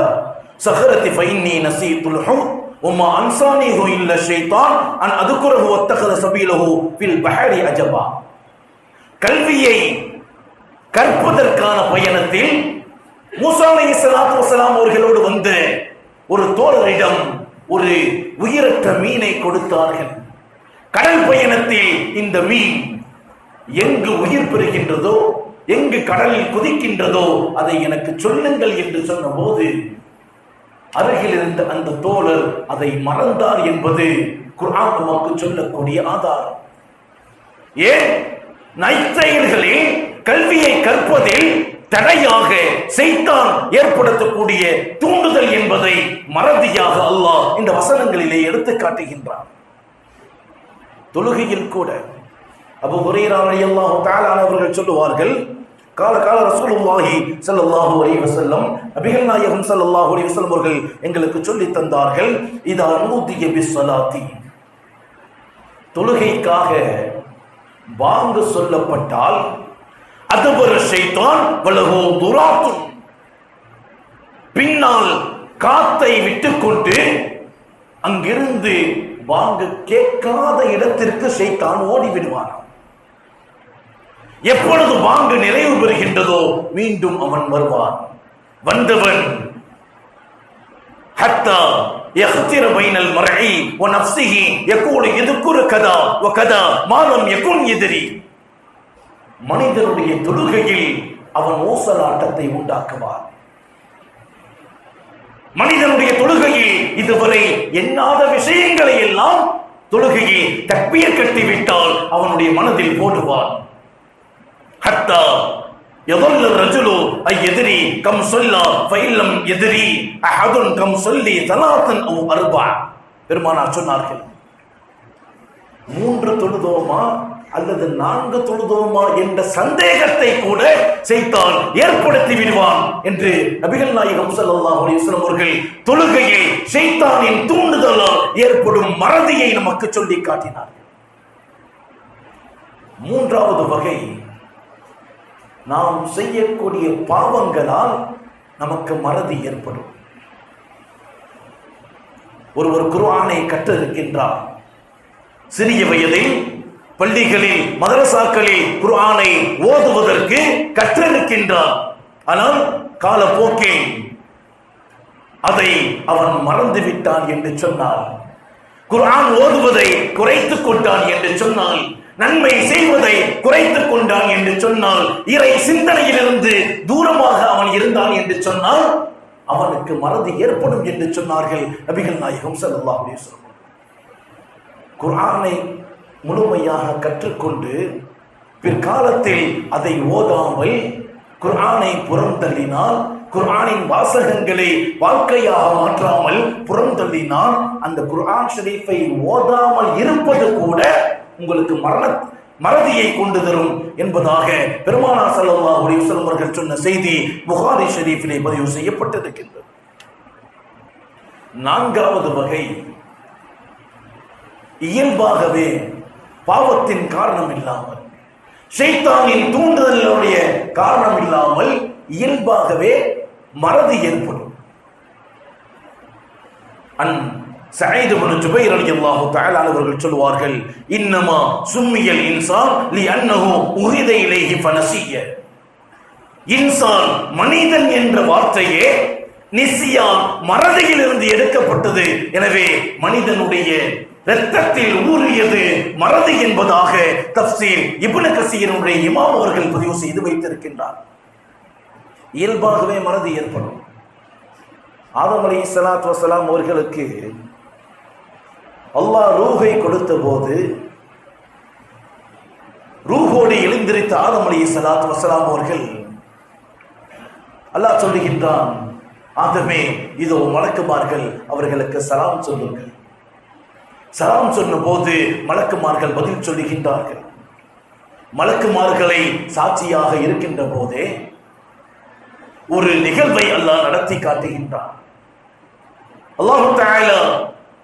சஹரதி ஃபைன்னி நஸீதுல் ஹுத் வமா அன்சானிஹு இல்ல ஷைத்தான் அன் அதுகுரஹு வத்தகத சபீலஹு ஃபில் பஹரி அஜபா. கல்வியை கற்பதற்கான பயணத்தில் மூசா அலைஹிஸ்ஸலாத்து வஸலாம் அவர்களோடு வந்த ஒரு தோழரிடம் ஒரு உயிரற்ற மீனை கொடுத்தார்கள். கடல் பயணத்தில் இந்த மீன் எங்கு உயிர் பெறுகின்றதோ, எங்கு கடலில் குதிக்கின்றதோ அதை எனக்கு சொல்லுங்கள் என்று சொன்ன போது அருகில் இருந்த அந்த தோழர் அதை மறந்தார் என்பது குர்ஆன் நமக்கு சொல்லக்கூடிய ஆதாரம். ஏன்? நற்செயல்களில் கல்வியை கற்பதில் தடையாக ஷைத்தான் ஏற்படுத்தக்கூடிய தூண்டுதல் என்பதை மறதியாக அல்லாஹ் இந்த வசனங்களிலே எடுத்து காட்டுகின்றான். தொழுகையில் கூட அபூ ஹுரைரா ரலியல்லாஹு தஆலா அவர்கள் சொல்லுவார்கள், கால ரசூலுல்லாஹி ஸல்லல்லாஹு அலைஹி வஸல்லம், நபிகள் நாயகம் ஸல்லல்லாஹு அலைஹி வஸல்லம் அவர்கள் எங்களுக்கு சொல்லி தந்தார்கள், இதா நூதிய பிஸ்ஸலாத்தி, தொழுகைக்காக பாங்கு சொல்லப்பட்டால் அதுபர ஷைத்தான் வலஹு துராத்துன், பின்னால் காத்தை விட்டுக்கொண்டு அங்கிருந்து பாங்கு கேட்காத இடத்திற்கு ஷைத்தான் ஓடிவிடுவான். எப்பொழுது பாங்கு நிறைவு பெறுகின்றதோ மீண்டும் அவன் வருவான். வந்தவன் ஹத்தா யக்திர பைனல் மர்இ வ நஃப்ஸிஹி யகூலு யذكر கதா வ கதா மா லம் யகுன் யத்ரி, மனிதனுடைய தொழுகையில் அவன் ஊசலாட்டத்தை உண்டாக்குவான். மனிதனுடைய தொழுகையில் இதுவரை எண்ணாத விஷயங்களை எல்லாம் தொழுகையில் தக்பீர் கட்டிவிட்டால் அவனுடைய மனதில் போடுவான். ஹத்தா யظل الرجل اي يدري كم صلى فإن لم يدري احد كم صلي ثلاثا او اربع. பெருமானார் சொன்னார்கள், 3 தொழுதோமா அல்லது 4 தொழுதோமா என்ற சந்தேகத்தை கூட ஷைத்தான் ஏற்படுத்தி விடுவான் என்று நபிகள் நாயகம் ஸல்லல்லாஹு அலைஹி வஸல்லம் அவர்கள் தொழுகையில் ஷைத்தானின் தூண்டுதலால் ஏற்படும் மறதியை நமக்கு சொல்லி காட்டினார்கள். 3வது வகை, நாம் செய்யக்கூடிய பாவங்களால் நமக்கு மறதி ஏற்படும். ஒருவர் குர்ஆனை கற்றிருக்கின்றார், சிறிய வயதில் பள்ளிகளில் மதரசாக்களில் குர்ஆனை ஓதுவதற்கு கற்றிருக்கின்றார். ஆனால் காலப்போக்கே அதை அவன் மறந்து விட்டான் என்று சொன்னால், குர்ஆன் ஓதுவதை குறைத்துக் கொண்டான் என்று சொன்னால், நன்மை செய்வதை குறைத்துக் கொண்டான் என்று சொன்னால், இறை சிந்தனையிலிருந்து தூரமாக அவன் இருந்தான் என்று சொன்னால் அவனுக்கு மறதி ஏற்படும் என்று சொன்னார்கள் நபிகள் நாயகம் ஸல்லல்லாஹு அலைஹி வஸல்லம். குர்ஆனை முழுமையாக கற்றுக்கொண்டு பிற்காலத்தில் அதை ஓதாமல் குர்ஆனை புறந்தள்ளினால், குர்ஆனின் வாசகங்களை வாழ்க்கையாக மாற்றாமல் புறந்தள்ளினால், அந்த குர்ஆன் ஷரீஃபை ஓதாமல் இருப்பது கூட உங்களுக்கு மறதியை கொண்டு தரும் என்பதாக பெருமானார் ஸல்லல்லாஹு அலைஹி வஸல்லம் அவர்கள் சொன்ன செய்தி புகாரி ஷரீஃபிலே பதிவு செய்யப்பட்டிருக்கின்றது. நான்காவது வகை, இயல்பாகவே பாவத்தின் காரணம் இல்லாமல், ஷைத்தானின் தூண்டுதலுடைய காரணம் இல்லாமல் இயல்பாகவே மறதி ஏற்படும். சயீத் இப்னு ஜுபைர் ரலியல்லாஹு தஆலா அவர்கள் சொல்வார்கள், இன்னமா சும்மியல் இன்சான் லிஅன்னஹு உரித இலைஹி ஃபனசிய. இன்சான் மனிதன் என்ற வார்த்தையே நிசியான் மறதியிலிருந்து எடுக்கப்பட்டது. எனவே மனிதனுடைய இரத்தத்தில் ஊறியது மறதி என்பதாக தஃப்சீர் இப்னு கஸீருடைய இமாம் அவர்கள் பதிவு செய்து வைத்திருக்கின்றார். இயல்பாகவே மறதி ஏற்படும். ஆதம் அலைஹிஸ்ஸலாத்து வஸ்ஸலாம் அவர்களுக்கு அல்லாஹ் ரூஹை கொடுத்த போது ரூஹோடு எழுந்திருத்த ஆதம் அலைஹிஸ்ஸலாத்து வஸ்ஸலாம் அவர்கள் அல்லாஹ் சொல்லுகின்றான், ஆதமே இதோ மலக்குமார்கள் அவர்களுக்கு சலாம் சொல்லுங்கள். சலாம் சொன்ன போது மலக்குமார்கள் பதில் சொல்லுகின்றார்கள். மலக்குமார்களை சாட்சியாக இருக்கின்ற போதே ஒரு நிகழ்வை அல்லாஹ் நடத்தி காட்டுகின்றான். அல்லாஹ் தஆலா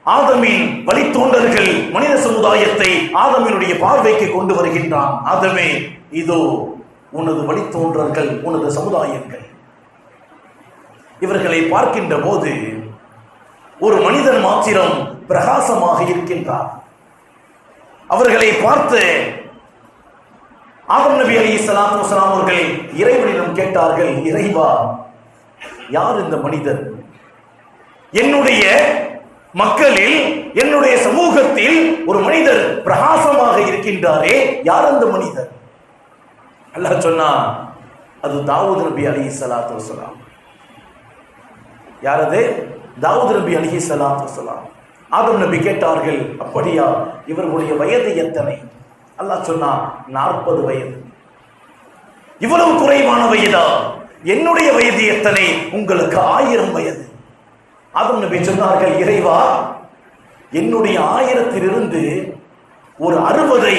ஆதமின் வழித்தோன்றல்கள் மனித சமுதாயத்தை ஆதமினுடைய பார்வைக்கு கொண்டு வருகின்றான். ஆதமே இதோ உனது வழித்தோன்றல்கள், உனது சமுதாயங்கள். இவர்களை பார்க்கின்ற போது ஒரு மனிதன் மாத்திரம் பிரகாசமாக இருக்கின்றார். அவர்களை பார்த்து ஆதம் நபி அலைஹிஸ்ஸலாத்து வஸ்ஸலாம் அவர்கள் இறைவனிடம் கேட்டார்கள், இறைவா, யார் இந்த மனிதர்? என்னுடைய மக்களில், என்னுடைய சமூகத்தில் ஒரு மனிதர் பிரகாசமாக இருக்கின்றாரே, யார் அந்த மனிதர்? அல்லாஹ் சொன்னா, அது தாவூத் நபி அலைஹிஸ்ஸலாத்து வஸ்ஸலாம். யார் அது? தாவூத் நபி அலைஹிஸ்ஸலாத்து வஸ்ஸலாம். ஆதம் நபி கேட்டார்கள், அப்படியா, இவர்களுடைய வயது எத்தனை? அல்லாஹ் சொன்னா, 40 வயது. இவ்வளவு குறைவான வயதா? என்னுடைய வயது எத்தனை? உங்களுக்கு 1000 வயது. ஆதம் நபி சொன்னார்கள், இறைவா, என்னுடைய 1000-இலிருந்து ஒரு 60-ஐ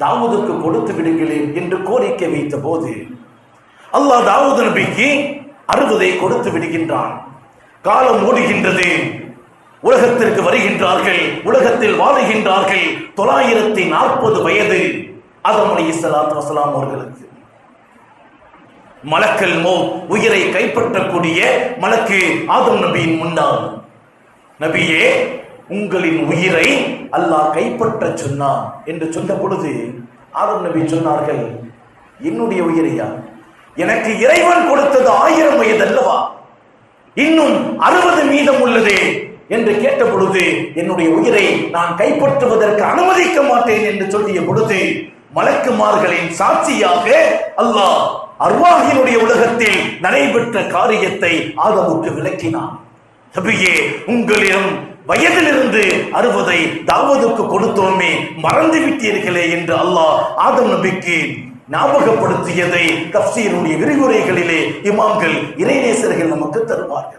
தாவூதுக்கு கொடுத்து விடுங்களேன் என்று கோரிக்கை வைத்த போது அல்லாஹ் தாவூத் நபிக்கு 60-ஐ கொடுத்து விடுகின்றான். காலம் ஓடுகின்றது. உலகத்திற்கு வருகின்றார்கள், உலகத்தில் வாழுகின்றார்கள். 940 வயது ஆதம் அலைஹிஸ்ஸலாத்து வஸ்ஸலாம் அவர்களுக்கு. மலக்கல் மௌத், உயிரை கைப்பற்றக்கூடிய மலக்கு ஆதம் நபியின் முன்னால், நபியே, உங்களின் உயிரை அல்லாஹ் கைப்பற்ற சொன்னான் என்று சொன்ன பொழுது ஆதம் நபி சொன்னார்கள், என்னுடைய உயிரையா? எனக்கு இறைவன் கொடுத்தது 1000 வயது அல்லவா, இன்னும் 60 மீதம் உள்ளதே என்று கேட்ட பொழுது, என்னுடைய உயிரை நான் கைப்பற்றுவதற்கு அனுமதிக்க மாட்டேன் என்று சொல்லிய பொழுது மலக்குமார்களின் சாட்சியாக அல்லாஹ் அர்வாஹினுடைய உலகத்தில் நடைபெற்ற காரியத்தை ஆதமுக்கு விளக்கினான். நபியே, உங்களிடம் வயதிலிருந்து 60-ஐ தாவூதுக்கு கொடுத்தோமே, மறந்து விட்டீர்களே என்று அல்லாஹ் ஆதம் நபிக்கு ஞாபகப்படுத்தியதை தஃப்சீருடைய விரிவுரைகளிலே இமாம்கள், இறைநேசர்கள் நமக்கு தருவார்கள்.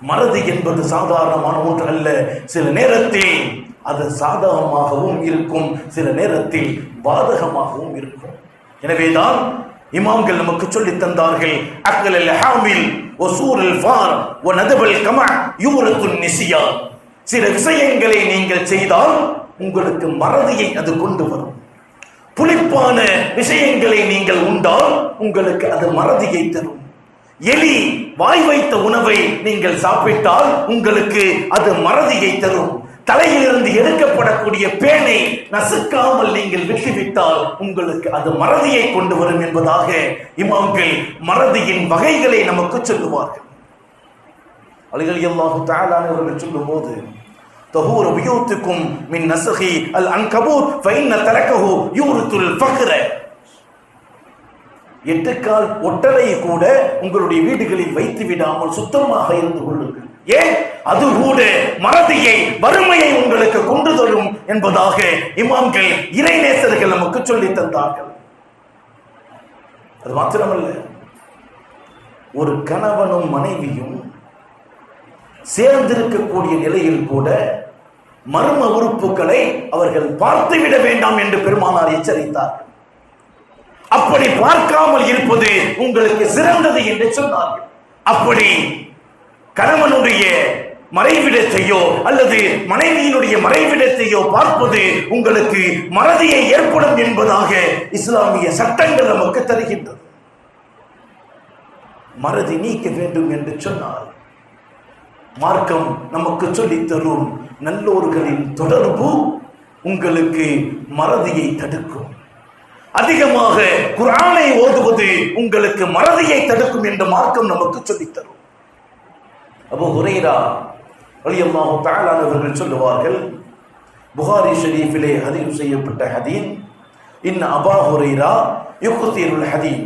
மறதி என்பது சாதாரணமான ஒன்று அல்ல. சில நேரத்தில் அது சாதகமாகவும் இருக்கும், சில நேரத்தில் பாதகமாகவும் இருக்கும். எனவேதான் இமாம்கள் நமக்கு சொல்லி தந்தார்கள், அக்லல் ஹாமில் வசூரல் ஃபார் வநதபல் கமா யூரத்துன் நிசியா. சில விஷயங்களை நீங்கள் செய்தால் உங்களுக்கு மறதியை அது கொண்டு வரும். புளிப்பான விஷயங்களை நீங்கள் உண்டால் உங்களுக்கு அது மறதியை தரும். எலி வாய் வைத்த உணவை நீங்கள் சாப்பிட்டால் உங்களுக்கு அது மறதியை தரும். தலையிலிருந்து எடுக்கப்படக்கூடிய பேனை நசுக்காமல் நீங்கள் விட்டுவிட்டால் உங்களுக்கு அது மறதியை கொண்டு வரும் என்பதாக இமாம்கள் மறதியின் வகைகளை நமக்கு சொல்லுவார்கள். அலி ரலியல்லாஹு தஆலா அவர்கள் சொல்லும்போது தஹூர் பியூத்துக்கும் மின் நஸ்ஹி அல் அன்கபூத் ஃபஇன்ன தரக்கஹு யூரித்துல் ஃபக்ர. 8 கால் ஒட்டடை கூட உங்களுடைய வீடுகளில் வைத்து விடாமல் சுத்தமாக இருந்து கொள்ளுங்கள். ஏன்? அது கூட மறதியை, வறுமையை உங்களுக்கு கொண்டு தரும் என்பதாக இமாம்கள், இறைநேசர்கள் நமக்கு சொல்லி தந்தார்கள். அது மாத்திரமல்ல, ஒரு கணவனும் மனைவியும் சேர்ந்திருக்கக்கூடிய நிலையில் கூட மர்ம உறுப்புகளை அவர்கள் பார்த்துவிட வேண்டாம் என்று பெருமானார் எச்சரித்தார்கள். அப்படி பார்க்காமல் இருப்பது உங்களுக்கு சிறந்தது என்று சொன்னார்கள். அப்படி கணவனுடைய மறைவிடத்தையோ அல்லது மனைவியினுடைய மறைவிடத்தையோ பார்ப்பது உங்களுக்கு மறதியை ஏற்படும் என்பதாக இஸ்லாமிய சட்டங்கள் நமக்கு தருகின்றது. மறதி நீக்க வேண்டும் என்று சொன்னால் மார்க்கம் நமக்கு சொல்லித் தரும் நல்லோர்களின் தொடர்பு உங்களுக்கு மறதியை தடுக்கும். அதிகமாக குர்ஆனை ஓதுவது உங்களுக்கு மறதியை தடுக்கும் என்று மார்க்கம் நமக்கு சொல்லித் தரும். அபூ ஹுரைரா ரலியல்லாஹு தஆலா அவர்கள் சொல்லுவார்கள், புகாரி ஷரீஃபிலே ஹதீஸ் செய்யப்பட்ட ஹதீஸ், இன் அபா ஹுரைரா யுக்திருல் ஹதீஸ்.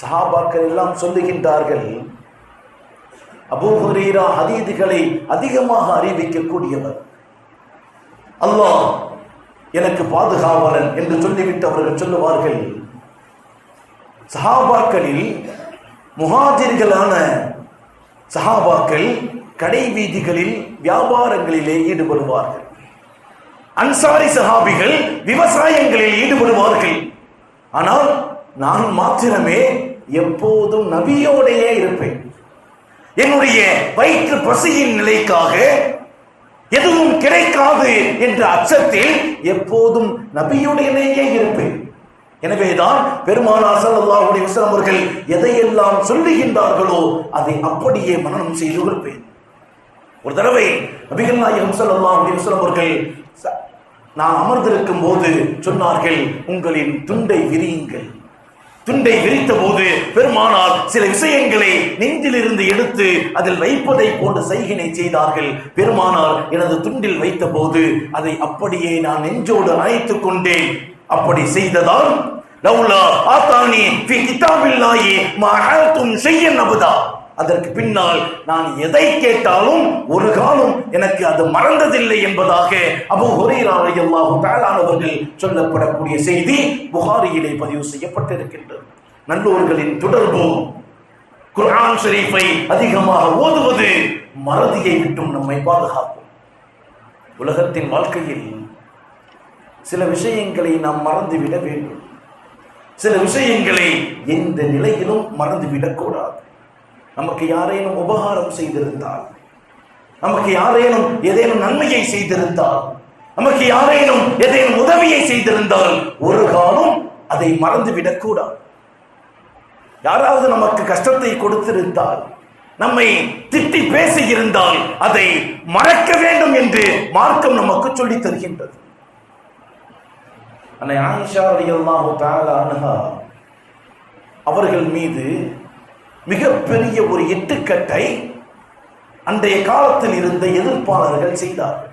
சஹாபாக்கள் எல்லாம் சொல்லுகின்றார்கள், அபூ ஹுரைரா ஹதீதுகளை அதிகமாக அறிவிக்கக்கூடியவர், அல்லாஹ் எனக்கு பாதுகாவலன் என்று சொல்லிவிட்டு அவர்கள் சொல்லுவார்கள், சஹாபாக்களில் முஹாஜிர்களான சஹாபாக்கள் கடை வீதிகளில் வியாபாரங்களிலே ஈடுபடுவார்கள், அன்சாரி சஹாபிகள் விவசாயங்களில் ஈடுபடுவார்கள். ஆனால் நான் மாத்திரமே எப்போதும் நபியோடையே இருப்பேன். என்னுடைய வயிற்று பசியின் நிலைக்காக எதுவும் கிடைக்காது என்ற அச்சத்தில் எப்போதும் நபியுடனேயே இருப்பேன். எனவேதான் பெருமானார் ஸல்லல்லாஹு அலைஹி வஸல்லம் அவர்கள் எதையெல்லாம் சொல்லுகின்றார்களோ அதை அப்படியே மனனம் செய்து கொள்வேன். ஒரு தடவை நபிகள் நாயகம் ஸல்லல்லாஹு அலைஹி வஸல்லம் அவர்கள் நான் அமர்ந்திருக்கும் போது சொன்னார்கள், உங்களின் துண்டை விரியுங்கள். துண்டை விரித்த போது பெருமானார் சில விஷயங்களை நெஞ்சிலிருந்து எடுத்து அதில் வைப்பதை போன்ற சைகினை செய்தார்கள். பெருமானார் எனது துண்டில் வைத்த போது அதை அப்படியே நான் நெஞ்சோடு அணைத்துக் கொண்டேன். அப்படி செய்ததால் லவ்லா ஆத்தானி ஃபீ கிதாபில்லாஹி மா அல்தும் ஷையன் அபதா, அதற்கு பின்னால் நான் எதை கேட்டாலும் ஒரு காலம் எனக்கு அது மறந்ததில்லை என்பதாக அபூ ஹுரைரா ரலியல்லாஹு தஆலா அவர்கள் சொல்லப்படக்கூடிய செய்தி புகாரியிலே பதிவு செய்யப்பட்டிருக்கின்றது. நல்லோர்களின் தொடர்பு, குர்ஆன் ஷரீஃபை அதிகமாக ஓதுவது மறதியை விட்டும் நம்மை பாதுகாக்கும். உலகத்தின் வாழ்க்கையில் சில விஷயங்களை நாம் மறந்துவிட வேண்டும். சில விஷயங்களை எந்த நிலையிலும் மறந்துவிடக் கூடாது. நமக்கு யாரேனும் உபகாரம் செய்திருந்தால், நமக்கு யாரேனும் ஏதேனும் நன்மையை செய்திருந்தால், நமக்கு யாரேனும் ஏதேனும் உதவியை செய்திருந்தால் ஒரு காலம் அதை மறந்துவிடக் கூடாது. யாராவது நமக்கு கஷ்டத்தை கொடுத்திருந்தால், நம்மை திட்டி பேசியிருந்தால் அதை மறக்க வேண்டும் என்று மார்க்கம் நமக்கு சொல்லித் தருகின்றது. அன்னை ஆயிஷா ரலியல்லாஹு தஆலா அன்ஹா அவர்கள் மீது மிகப்பெரிய ஒரு எட்டுக்கட்டை அன்றைய காலத்தில் இருந்த எதிர்ப்பாளர்கள் செய்தார்கள்.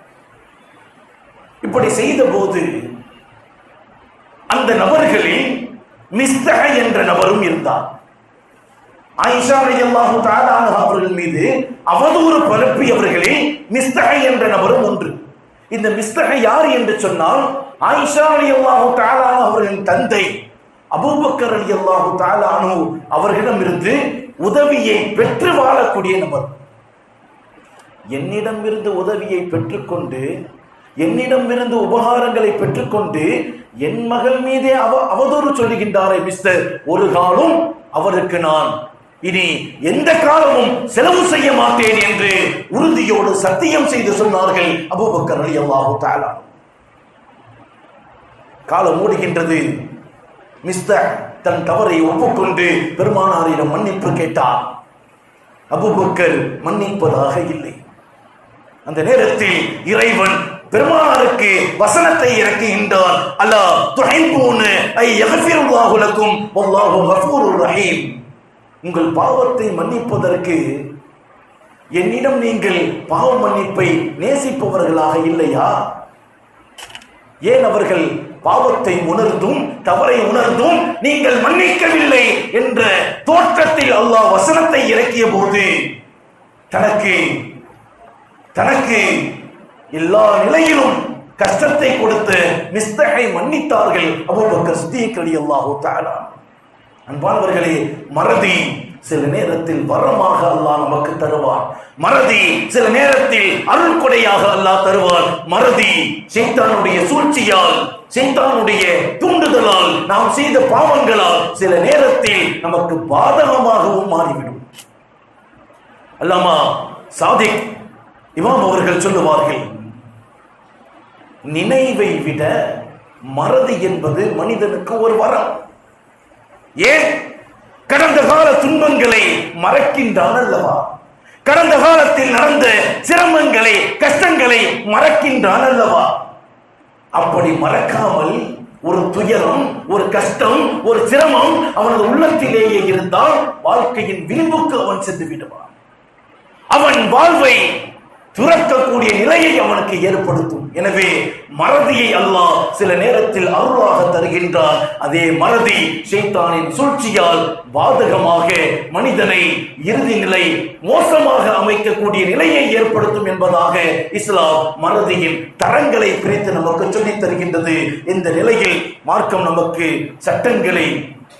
இப்படி செய்த போது அந்த நபர்களில் மிஸ்தஹ என்ற நபரும் இருந்தார். ஆயிஷா ரலியல்லாஹு தஆலா அன்ஹா அவர்கள் மீது அவதூறு பரப்பியவர்களில் மிஸ்தஹ என்ற நபரும் ஒன்று. இந்த மிஸ்தஹ யார் என்று சொன்னால், ஆயிஷா ரலியல்லாஹு தஆலா அவர்களின் தந்தை அபூபக்கர் ரலியல்லாஹு தஆலா அன்ஹு அவர்களிடமிருந்து உதவியை பெற்று வாழக்கூடிய நபர். என்னிடமிருந்து உதவியை பெற்றுக்கொண்டு, என்னிடமிருந்து உபகாரங்களை பெற்றுக்கொண்டு என் மகள் மீதே அவதூறு சொல்லுகின்றாரே மிஸ்டர், ஒரு காலம் அவருக்கு நான் இனி எந்த காலமும் செலவு செய்ய மாட்டேன் என்று உறுதியோடு சத்தியம் செய்து சொன்னார்கள் அபூபக்கர் ரலியல்லாஹு தஆலா. காலம் ஓடுகின்றது. மிஸ்தஹ் தன் தவறை ஒப்புக்கொண்டு பெருமானாரிடம் மன்னிப்பு கேட்டார். அபூபக்கர் மன்னிப்பதாக இல்லை. அந்த நேரத்தில் இறைவன் பெருமானாருக்கு வசனத்தை இறக்குகின்றார். அல்லா துஹிப்பூன ஐ யக்ஃபிருல்லாஹு லக்கும் வல்லாஹு கஃபூருர் ரஹீம். உங்கள் பாவத்தை மன்னிப்பதற்கு என்னிடம் நீங்கள் பாவ மன்னிப்பை நேசிப்பவர்களாக இல்லையா? ஏன் அவர்கள் பாவத்தை உணர்ந்தும் தவறை உணர்ந்தும் நீங்கள் மன்னிக்கவில்லை என்ற தோற்றத்தில் அல்லாஹ் வசனத்தை இறக்கிய போது தனக்கு எல்லா நிலையிலும் கஷ்டத்தை கொடுத்து மிஸ்தகை மன்னித்தார்கள் அபூபக்கர் சித்தீக் ரலியல்லாஹு தஆலா. அன்பானவர்களே, மறதி சில நேரத்தில் வரமாக அல்லாஹ் நமக்கு தருவார். மறதி சில நேரத்தில் அருள் கொடையாக அல்லாஹ் தருவார். மறதி ஷைத்தானுடைய சூழ்ச்சியால், ஷைத்தானுடைய தூண்டுதலால், நாம் செய்த பாவங்களால் சில நேரத்தில் நமக்கு பாதகமாகவும் மாறிவிடும். அல்லாமா சாதிக் இமாம் அவர்கள் சொல்லுவார்கள், நினைவை விட மறதி என்பது மனிதனுக்கு ஒரு வரம். ஏன்? கடந்த கால துன்பங்களை மறக்கின்றான் அல்லவா? கடந்த காலத்தில் நடந்த சிரமங்களை, கஷ்டங்களை மறக்கின்றான் அல்லவா? அப்படி மறக்காமல் ஒரு துயரம், ஒரு கஷ்டம், ஒரு சிரமம் அவனது உள்ளத்திலேயே இருந்தால் வாழ்க்கையின் விளிம்புக்கு அவன் சென்று விடுவான். அவன் வாழ்வை துறக்கக்கூடிய நிலையை அவனுக்கு ஏற்படுத்தும். எனவே மறதியை அல்லாஹ் சில நேரத்தில் அருளாக தருகின்றார். அதே மறதி ஷைத்தானின் சூழ்ச்சியால் பாதகமாக மனிதனை இறுதி நிலை மோசமாக அமைக்கக்கூடிய நிலையை ஏற்படுத்தும் என்பதாக இஸ்லாம் மறதியின் தரங்களை பிரித்து நமக்கு சொல்லித் தருகின்றது. இந்த நிலையில் மார்க்கம் நமக்கு சட்டங்களை,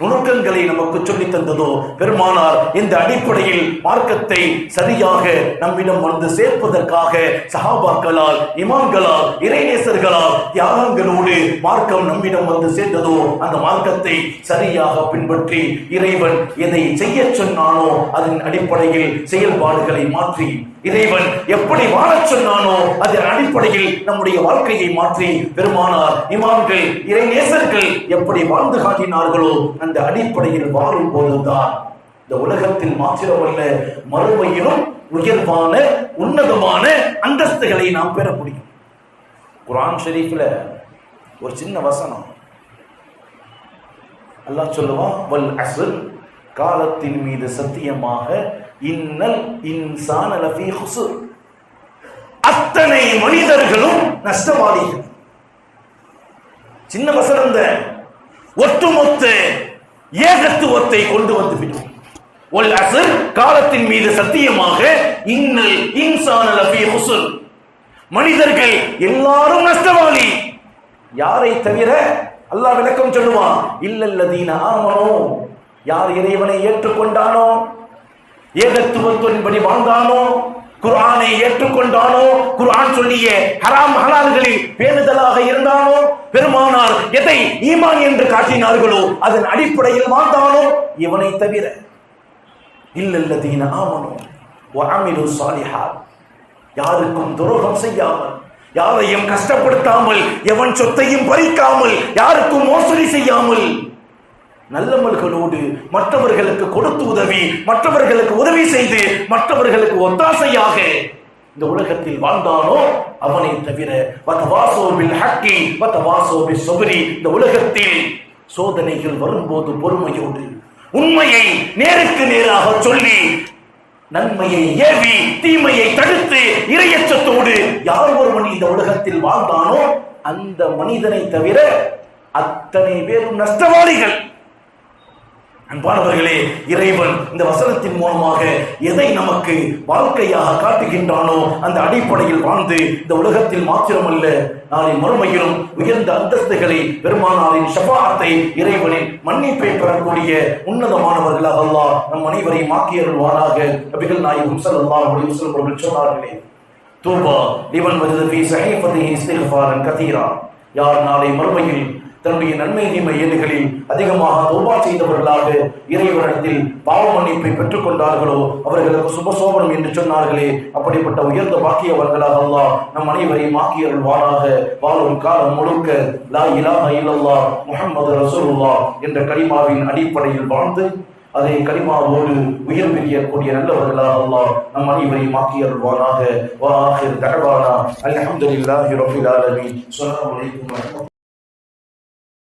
நுணுக்கங்களை நமக்கு சொல்லி தந்ததோ, பெருமானார் இந்த அடிப்படையில் மார்க்கத்தை சரியாக நம்மிடம் வந்து சேர்ப்பதற்காக சஹாபாக்களால், இமாம்களால், இறைநேசர்களால் தியாகங்களோடு மார்க்கம் நம்மிடம் வந்து சேர்ந்ததோ, அந்த மார்க்கத்தை சரியாக பின்பற்றி இறைவன் எதை செய்ய சொன்னானோ அதன் அடிப்படையில் செயல்பாடுகளை மாற்றி, இறைவன் எப்படி வாழச் சொன்னானோ அதன் அடிப்படையில் நம்முடைய வாழ்க்கையை மாற்றி, பெருமானார், இமாம்கள், இறைநேசர்கள் எப்படி வாழ்ந்து காட்டினார்களோ அந்த அடிப்படையில் வாழும் போதுதான் இந்த உலகத்தில் மாத்திரமல்ல மறுமையிலும் உயர்வான உன்னதமான அந்தஸ்துகளை நாம் பெற முடியும். குர்ஆன் ஷரீஃப்ல ஒரு சின்ன வசனம் அல்லாஹ் சொல்லுவான், வல் அஸ்ர், காலத்தின் மீது சத்தியமாக, இன்னல் இன்சான லஃபீ குஸ்ர், அத்தனை மனிதர்களும் நஷ்டவாளிகள். சின்ன வசனம் தான் ஒட்டுமொத்த ஏகத்துவத்தை கொண்டு வந்து விடும். வல் அஸ்ர், காலத்தின் மீது சத்தியமாக, இன்னல் இன்சான லஃபீ குஸ்ர், மனிதர்கள் எல்லாரும் நஷ்டவாளி. யாரை தவிர? அல்லாஹ் விளக்கம் சொல்லுவான், இல்லல்லதீன ஆமனோ, யார் இறைவனை ஏற்றுக்கொண்டானோ, ஏகத்துவத்தின்படி வாழ்ந்தானோ, குர்ஆனை ஏற்றுக்கொண்டானோ, குர்ஆன் சொல்லிய ஹராம் ஹலால்களில் பேணுதலாக இருந்தானோ, பெருமானார் எதை ஈமான் என்று காட்டினார்களோ அதன் அடிப்படையில் வாழ்ந்தானோ, இவனை தவிர. இல்லல்லதீன ஆமனோ வஅமிலு ஸாலிஹாத், யாருக்கும் துரோகம் செய்யாமல், யாரையும் கஷ்டப்படுத்தாமல், எவன் சொத்தையும் பறிக்காமல், யாருக்கும் மோசடி செய்யாமல், நல்லமல்களோடு மற்றவர்களுக்கு கொடுத்து உதவி, மற்றவர்களுக்கு உதவி செய்து, மற்றவர்களுக்கு ஒத்தாசையாக இந்த உலகத்தில் வாழ்ந்தானோ அவனை தவிர. வதவாஸோ பில் ஹக்கி வதவாஸோ பிஸ் ஸப்ரி, இந்த உலகத்தில் சோதனைகள் வரும்போது பொறுமையோடு, உண்மையை நேருக்கு நேராக சொல்லி, நன்மையை ஏவி தீமையை தடுத்து இறையச்சத்தோடு யார் ஒருவன் இந்த உலகத்தில் வாழ்ந்தானோ அந்த மனிதனை தவிர அத்தனை பேரும் நஷ்டவாளிகள். அன்பானவர்களே, இறைவன் இந்த வசனத்தின் மூலமாக எதை நமக்கு வாழ்க்கையாக காட்டுகின்றானோ அந்த அடிப்படையில் வாழ்ந்து இந்த உலகத்தில் மாத்திரமல்ல நாளை மறுமையிலும் உயர்ந்த அந்தஸ்துகளை, பெருமானாரின் ஷஃபாஅத்தை, இறைவனின் மன்னிப்பை பெறக்கூடிய உன்னதமானவர்களாக அல்லாஹ் நம் அனைவரையும் ஆக்கியருள்வாராக. நபிகள் நாயகம் ஸல்லல்லாஹு அலைஹி வஸல்லம் அவர்கள் சொன்னார்களே, தூபா லிமன் வஜத ஃபீ ஸஹீஃபதிஹி இஸ்திக்ஃபாரன் கதீரா, யார் நாளை மறுமையில் தன்னுடைய நன்மை தீமை ஏடுகளில் அதிகமாக தௌபா செய்தவர்களாக இறைவனிடத்தில் பாவ மன்னிப்பை பெற்றுக் கொண்டார்களோ அவர்களுக்கு சுபசோபனம் என்று சொன்னார்களே, அப்படிப்பட்ட உயர்ந்த பாக்கியவர்களாக அல்லாஹ் நம் அனைவரையும் ஆக்கியருள்வாராக. வாழும் காலம் முழுக்க லா இலாஹ இல்லல்லாஹ் முஹம்மது ரசூலுல்லாஹ் என்ற கலிமாவின் அடிப்படையில் வாழ்ந்து அதை கலிமாவோடு உயிர் பிரியக்கூடிய நல்லவர்களாக அல்லாஹ் நம் அனைவரையும் ஆக்கி அருள்வானாக. வ ஆகிர் தஅவானா அல்ஹம்துலில்லாஹி ரப்பில் ஆலமீன். ஸல்லல்லாஹு அலைஹி வஸல்லம்.